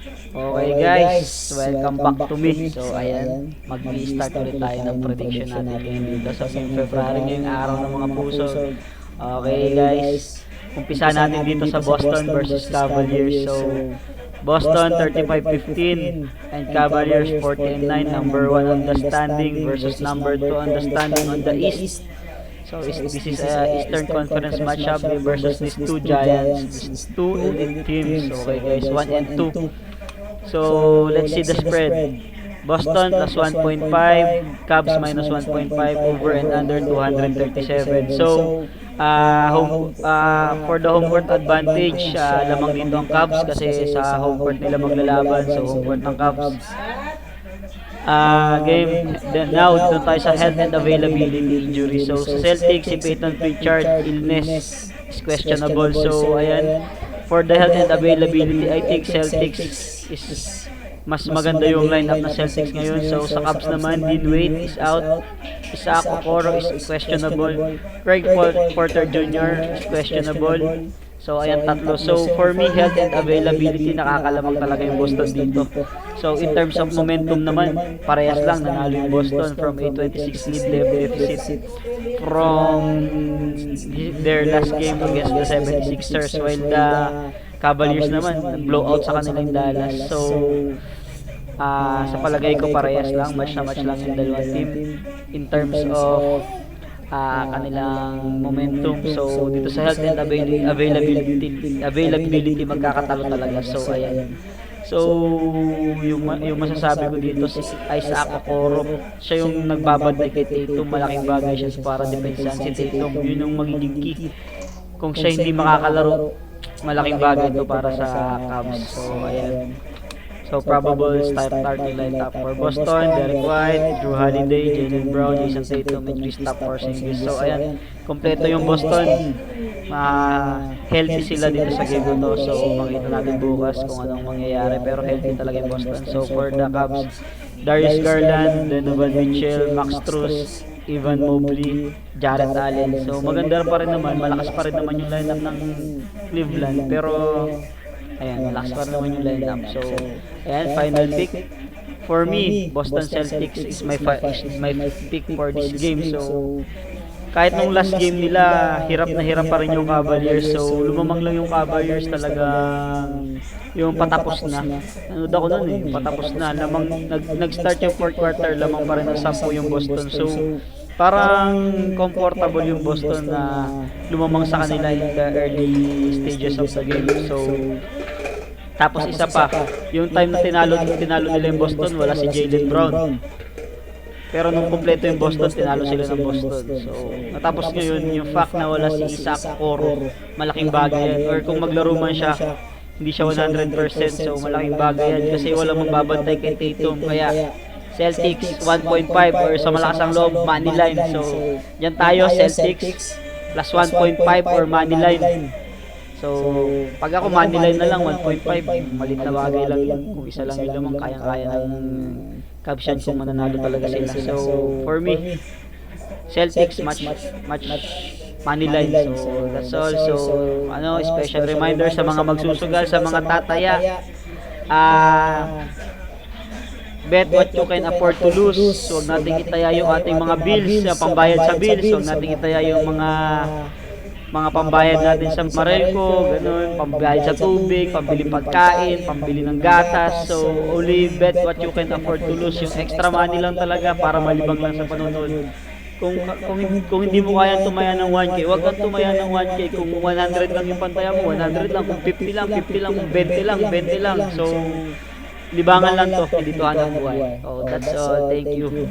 Okay guys, welcome back to me. So ayan, mag-i-start ulit tayo ng prediction natin ngayon dito sa February ngayong araw ng mga puso. Okay guys, umpisa natin dito sa Boston versus Cavaliers. So Boston 35-15 and Cavaliers 14-9, number 1 on the standing versus number 2 on the standing on the East. So this is a Eastern Conference matchup versus these two giants, these two elite teams. Okay guys, 1 and 2. So let's see the spread. Boston plus 1.5, Cavs minus 1.5, over and under 237. So for the home court advantage, lamang dito ang Cavs kasi sa home court nila maglalaban. So home court ng Cavs. Game now dito tayo sa health and availability injury. So sa Celtics, si Peyton Pritchard illness is questionable. So ayan, for the health and availability, I think Celtics is mas maganda yung lineup ng Celtics ngayon. So sa Cavs naman, Dean Wade is out, Isaac Okoro is questionable, Craig Porter Jr. is questionable. So ayan, tatlo. So for me, health and availability, nakakalamang talaga yung Boston dito. So in terms of momentum naman, parehas lang, nanalo yung Boston from a 26 lead deficit from their last game against the 76ers, while the Cavaliers naman blowout sa kanilang Dallas. So sa palagay ko, parehas lang, match na match lang yung dalawang team in terms of kanilang momentum. So dito sa health and availability magkakatalo talaga. So ayan. So yung masasabi ko dito si Isaac Okoro, siya yung nagbabantay kay Tatum. Malaking bagay siya para depensahan si Tatum. Yun yung magiging key. Kung siya hindi makakalaro, malaking bagay ito para sa Cavs. So ayan. So probable starting lineup for Boston: Derek White, Drew Holiday, Jaylen Brown, Jason Tatum, and Kristaps Porzingis. So ayan, kompleto yung Boston. Healthy sila dito sa game na to. So makita natin bukas kung anong mangyayari, pero healthy talaga yung Boston. So for the Cavs, Darius Garland, Donovan Mitchell, Max Strus, Evan Mobley, Jarrett Allen. So maganda pa rin naman, malakas pa rin naman yung lineup ng Cleveland, pero ayan, malakas pa rin naman yung lineup. So ayan, final pick for me, Boston Celtics is my pick for this game. So kahit nung last game nila, hirap na hirap pa rin yung Cavaliers. So lumamang lang yung Cavaliers, talagang yung patapos na. Nanood ako nun patapos na. Lamang nag-start yung fourth quarter, lamang pa rin ng 10 yung Boston. So parang comfortable yung Boston na lumamang sa kanila in the early stages of the game. So tapos isa pa, yung time na tinalo nila yung Boston, wala si Jaylen Brown. Pero nung kumpleto yung Boston, tinalo sila ng Boston. So natapos ngayon, yung fact na wala si Isaac Okoro, malaking bagay yan. Or kung maglaro man siya, hindi siya 100%. So malaking bagay yan kasi wala magbabantay kay Tatum. Kaya Celtics 1.5 or sa malakas ang loob, money line. So yan tayo, Celtics plus 1.5 or money line. So pag ako money line na lang, 1.5, malit na bagay lang yun. Kung isa lang yung lamang, kayang-kaya ng Cavs yan kung mananalo talaga sila. So for me, Celtics match money line. So that's all. So special reminder sa mga magsusugal, sa mga tataya, bet what you can afford to lose. So huwag natin itaya yung ating mga bills, pambayad sa bills. So huwag natin itaya yung mga pambayad natin sa Marelco, ganun, pambayad sa tubig, pambili pagkain, pambili ng gatas. So only bet what you can afford to lose. Yung extra money lang talaga para malibang lang sa panonood. Kung hindi mo kayang tumaya ng 1K, huwag kang tumaya ng 1K. Kung 100 lang yung pantaya mo, 100 lang. Kung 50 lang, 50 lang. Kung 20 lang, 20 lang. So libangan lang to, hindi to hanap buhay. Oh, that's all. Thank you.